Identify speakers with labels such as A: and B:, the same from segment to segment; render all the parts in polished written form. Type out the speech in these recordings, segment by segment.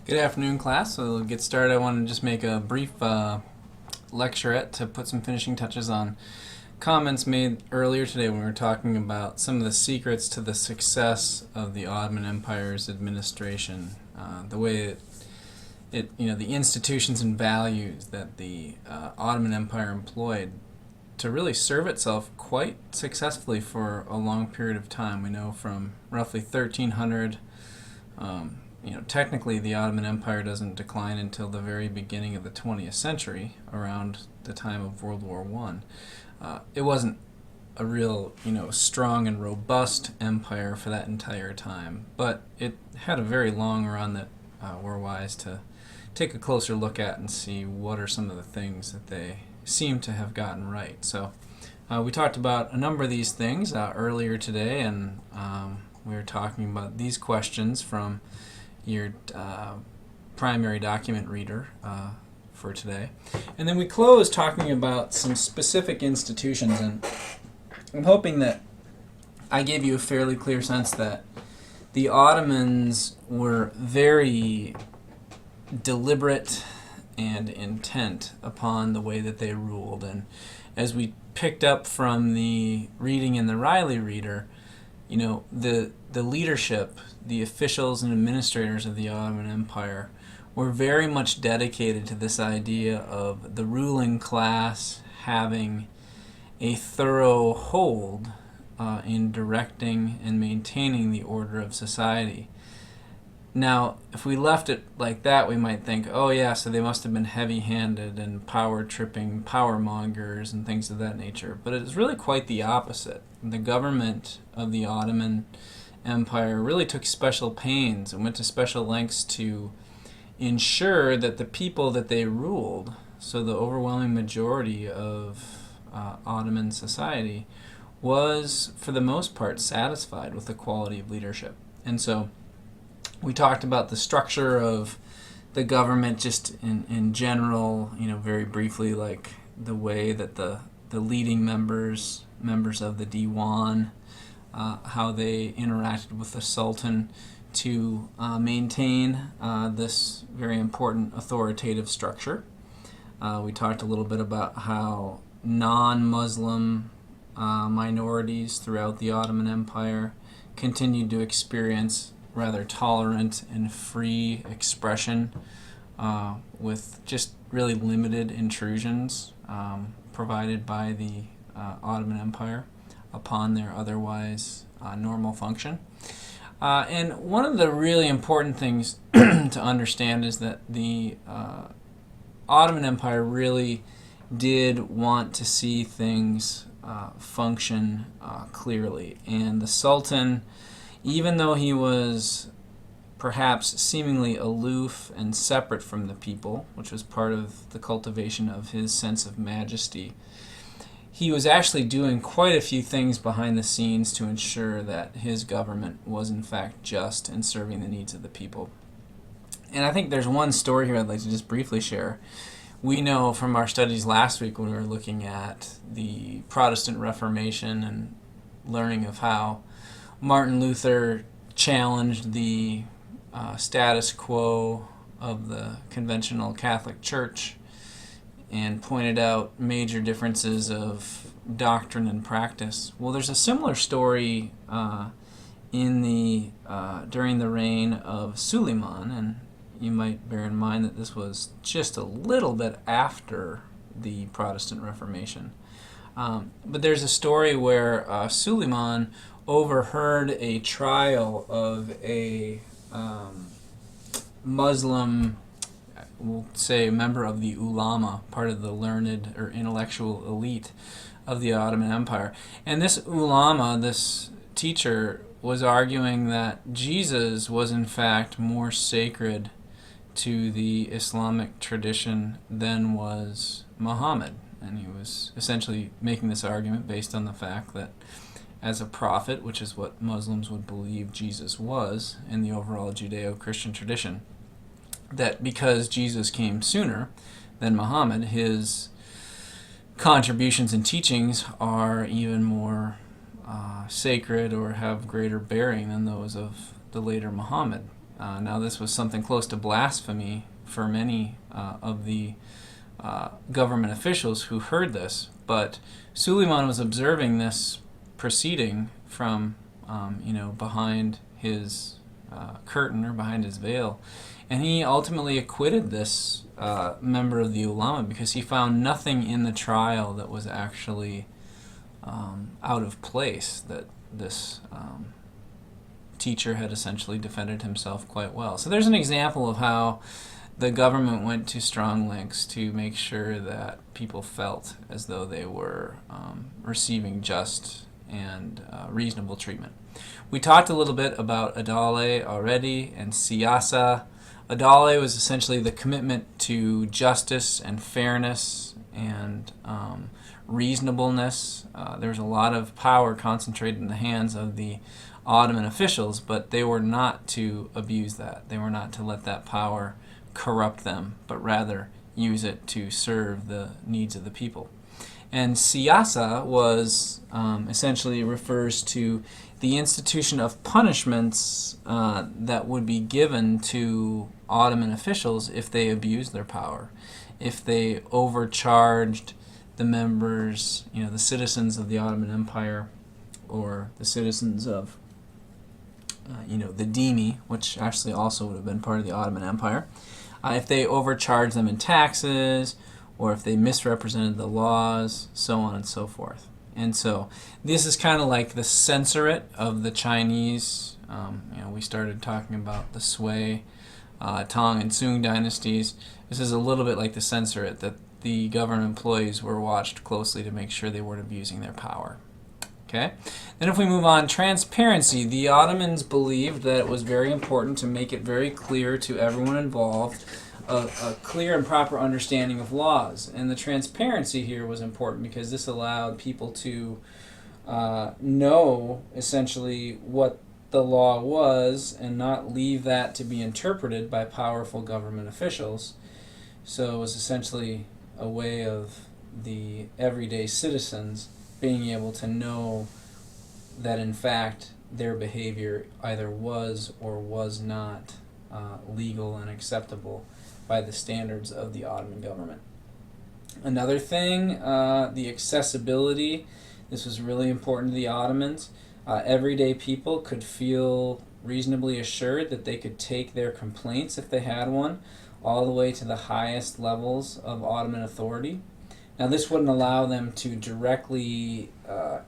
A: Good afternoon, class. So to get started, I want to just make a brief lecturette to put some finishing touches on comments made earlier today when we were talking about some of the secrets to the success of the Ottoman Empire's administration, the way the institutions and values that the Ottoman Empire employed to really serve itself quite successfully for a long period of time. We know from roughly 1300. Technically the Ottoman Empire doesn't decline until the very beginning of the 20th century, around the time of World War I. It wasn't a real, strong and robust empire for that entire time, but it had a very long run that we're wise to take a closer look at and see what are some of the things that they seem to have gotten right. So we talked about a number of these things earlier today, and we were talking about these questions from your primary document reader for today. And then we close talking about some specific institutions, and I'm hoping that I gave you a fairly clear sense that the Ottomans were very deliberate and intent upon the way that they ruled. And as we picked up from the reading in the Riley Reader, the leadership, the officials and administrators of the Ottoman Empire were very much dedicated to this idea of the ruling class having a thorough hold in directing and maintaining the order of society. Now, if we left it like that, we might think, oh yeah, so they must have been heavy-handed and power-tripping power mongers and things of that nature. But it's really quite the opposite. The government of the Ottoman Empire really took special pains and went to special lengths to ensure that the people that they ruled, so the overwhelming majority of Ottoman society, was for the most part satisfied with the quality of leadership. And so we talked about the structure of the government just in general, very briefly, like the way that the leading members of the Diwan, how they interacted with the Sultan to maintain this very important authoritative structure. We talked a little bit about how non-Muslim minorities throughout the Ottoman Empire continued to experience rather tolerant and free expression with just really limited intrusions provided by the Ottoman Empire upon their otherwise normal function. And one of the really important things to understand is that the Ottoman Empire really did want to see things function clearly. And the Sultan, even though he was perhaps seemingly aloof and separate from the people, which was part of the cultivation of his sense of majesty, he was actually doing quite a few things behind the scenes to ensure that his government was in fact just and serving the needs of the people. And I think there's one story here I'd like to just briefly share. We know from our studies last week when we were looking at the Protestant Reformation and learning of how Martin Luther challenged the status quo of the conventional Catholic Church and pointed out major differences of doctrine and practice. Well, there's a similar story during the reign of Suleiman, and you might bear in mind that this was just a little bit after the Protestant Reformation. But there's a story where Suleiman overheard a trial of a Muslim, we'll say a member of the ulama, part of the learned or intellectual elite of the Ottoman Empire. And this ulama, this teacher, was arguing that Jesus was in fact more sacred to the Islamic tradition than was Muhammad. And he was essentially making this argument based on the fact that as a prophet, which is what Muslims would believe Jesus was in the overall Judeo-Christian tradition, that because Jesus came sooner than Muhammad, his contributions and teachings are even more sacred or have greater bearing than those of the later Muhammad. Now, this was something close to blasphemy for many of the government officials who heard this, but Suleiman was observing this proceeding from, behind his curtain or behind his veil, and he ultimately acquitted this member of the ulama because he found nothing in the trial that was actually out of place, that this teacher had essentially defended himself quite well. So there's an example of how the government went to strong lengths to make sure that people felt as though they were receiving just and reasonable treatment. We talked a little bit about adale already and siyasa. Adale was essentially the commitment to justice and fairness and reasonableness. There was a lot of power concentrated in the hands of the Ottoman officials, but they were not to abuse that. They were not to let that power corrupt them, but rather use it to serve the needs of the people. And siyasa was essentially refers to the institution of punishments that would be given to Ottoman officials if they abused their power, if they overcharged the members, the citizens of the Ottoman Empire, or the citizens of, the dhimmi, which actually also would have been part of the Ottoman Empire. If they overcharged them in taxes, or if they misrepresented the laws, so on and so forth. And so this is kind of like the censorate of the Chinese. We started talking about the Sui, Tang, and Sung dynasties. This is a little bit like the censorate, that the government employees were watched closely to make sure they weren't abusing their power. Okay. Then if we move on, transparency. The Ottomans believed that it was very important to make it very clear to everyone involved a clear and proper understanding of laws. And the transparency here was important because this allowed people to know essentially what the law was and not leave that to be interpreted by powerful government officials. So it was essentially a way of the everyday citizens being able to know that in fact their behavior either was or was not legal and acceptable by the standards of the Ottoman government. Another thing, the accessibility. This was really important to the Ottomans. Everyday people could feel reasonably assured that they could take their complaints, if they had one, all the way to the highest levels of Ottoman authority. Now, this wouldn't allow them to directly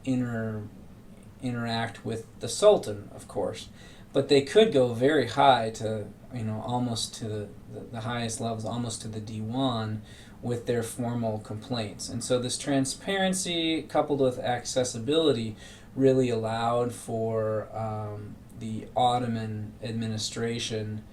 A: interact with the Sultan, of course, but they could go very high to, almost to the highest levels, almost to the Diwan, with their formal complaints. And so this transparency coupled with accessibility really allowed for the Ottoman administration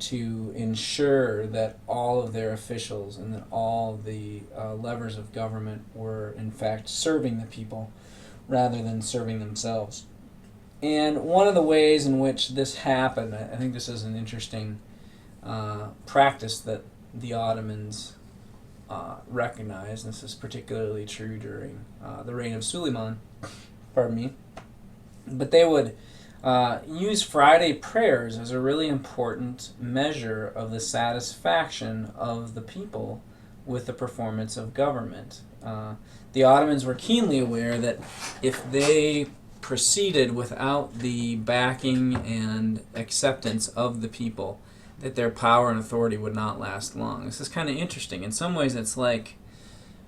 A: to ensure that all of their officials and that all the levers of government were in fact serving the people rather than serving themselves. And one of the ways in which this happened, I think this is an interesting practice that the Ottomans recognized. This is particularly true during the reign of Suleiman, but they would use Friday prayers as a really important measure of the satisfaction of the people with the performance of government. The Ottomans were keenly aware that if they proceeded without the backing and acceptance of the people, that their power and authority would not last long. This is kind of interesting. In some ways, it's like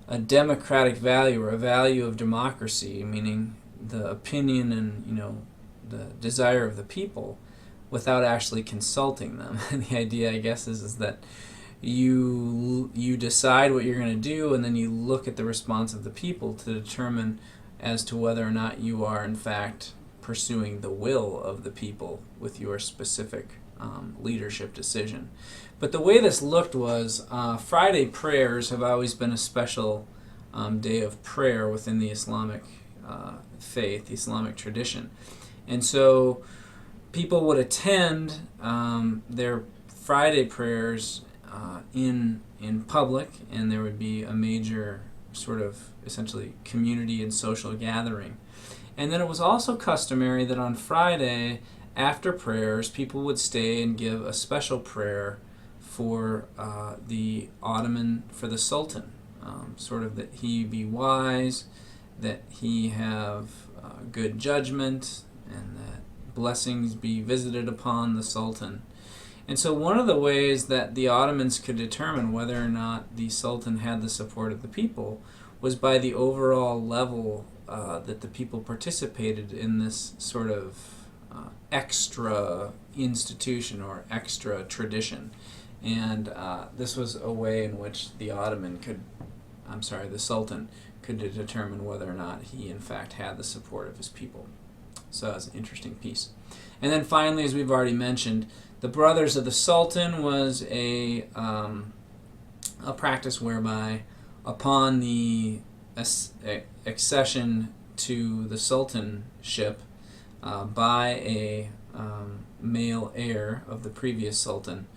A: a democratic value or a value of democracy, meaning the opinion and the desire of the people without actually consulting them. And the idea, I guess, is that you decide what you're going to do, and then you look at the response of the people to determine as to whether or not you are in fact pursuing the will of the people with your specific leadership decision. But the way this looked was Friday prayers have always been a special day of prayer within the Islamic faith, the Islamic tradition. And so people would attend their Friday prayers in public, and there would be a major sort of essentially community and social gathering. And then it was also customary that on Friday, after prayers, people would stay and give a special prayer for for the Sultan, sort of that he be wise, that he have good judgment, and that blessings be visited upon the Sultan. And so one of the ways that the Ottomans could determine whether or not the Sultan had the support of the people was by the overall level that the people participated in this sort of extra institution or extra tradition. And this was a way in which the Sultan could determine whether or not he in fact had the support of his people. So that's an interesting piece. And then finally, as we've already mentioned, the brothers of the Sultan was a practice whereby upon the accession to the sultanship by a male heir of the previous sultan,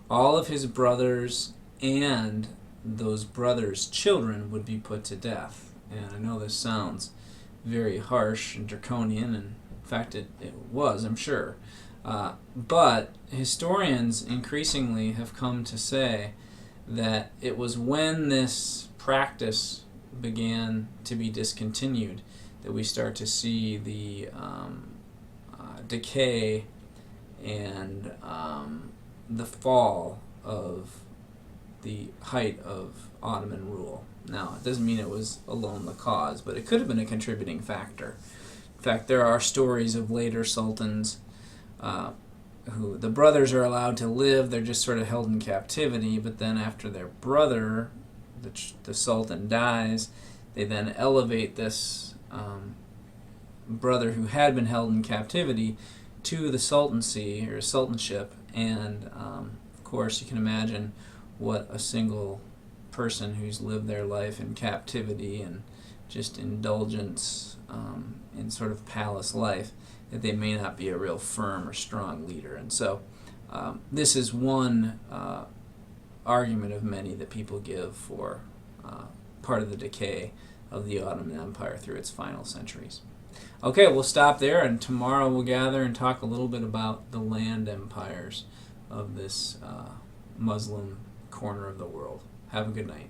A: all of his brothers and those brothers' children would be put to death. And I know this sounds very harsh and draconian, and in fact it was, I'm sure. But historians increasingly have come to say that it was when this practice began to be discontinued that we start to see the decay and the fall of the height of Ottoman rule. Now, it doesn't mean it was alone the cause, but it could have been a contributing factor. In fact, there are stories of later sultans who the brothers are allowed to live, they're just sort of held in captivity, but then after their brother, the sultan, dies, they then elevate this brother who had been held in captivity to the sultancy or sultanship, and of course you can imagine what a single person who's lived their life in captivity and just indulgence in sort of palace life, that they may not be a real firm or strong leader. And so this is one argument of many that people give for part of the decay of the Ottoman Empire through its final centuries. Okay, we'll stop there, and tomorrow we'll gather and talk a little bit about the land empires of this Muslim corner of the world. Have a good night.